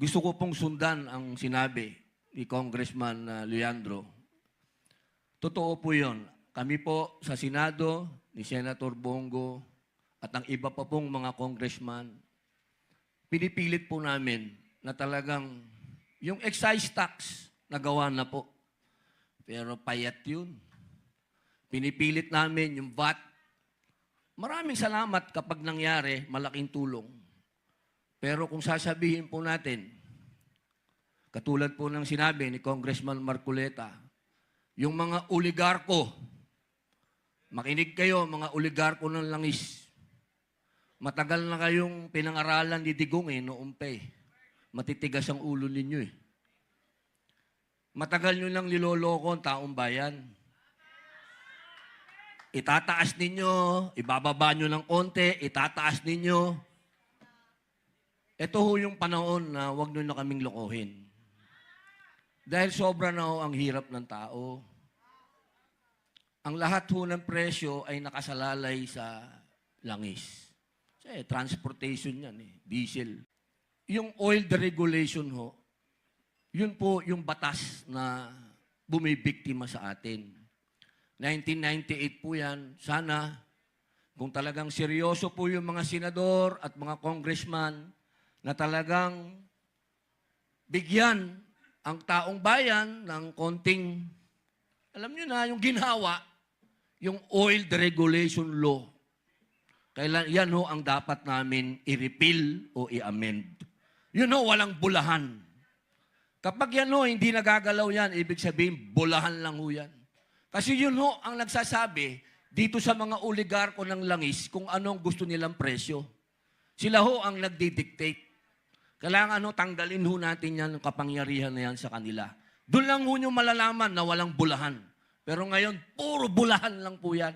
Gusto ko pong sundan ang sinabi ni Congressman Leandro. Totoo po yun. Kami po sa Senado, ni Senator Bongo, at ang iba pa pong mga congressman, pinipilit po namin na talagang yung excise tax nagawa na po. Pero payat yun. Pinipilit namin yung VAT. Maraming salamat kapag nangyari, malaking tulong. Pero kung sasabihin po natin, katulad po ng sinabi ni Congressman Marcoleta, yung mga oligarko, makinig kayo, mga oligarko ng langis. Matagal na kayong pinangaralan ni Digong noong pa. Matitigas ang ulo ninyo Matagal nyo lang niloloko ang taong bayan. Itataas ninyo, ibababa nyo ng konti, itataas ninyo. Ito ho yung panahon na huwag nyo na kaming lokohin. Dahil sobra na ho ang hirap ng tao. Ang lahat ho ng presyo ay nakasalalay sa langis. Kasi transportation yan diesel. Yung oil deregulation ho, yun po yung batas na bumibiktima sa atin. 1998 po yan. Sana, kung talagang seryoso po yung mga senador at mga congressman na talagang bigyan ang taong bayan ng konting, alam nyo na, yung ginhawa, yung oil deregulation law. Kailan, yan ho ang dapat namin i-repeal o i-amend. Yun ho, walang bulahan. Kapag yan ho, hindi nagagalaw yan, ibig sabihin, bulahan lang ho yan. Kasi yun ho, ang nagsasabi dito sa mga oligarko ng langis kung anong gusto nilang presyo. Sila ho ang nagdi-dictate. Kailangan tanggalin ho natin yan, yung kapangyarihan na yan sa kanila. Doon lang ho nyo malalaman na walang bulahan. Pero ngayon, puro bulahan lang po yan.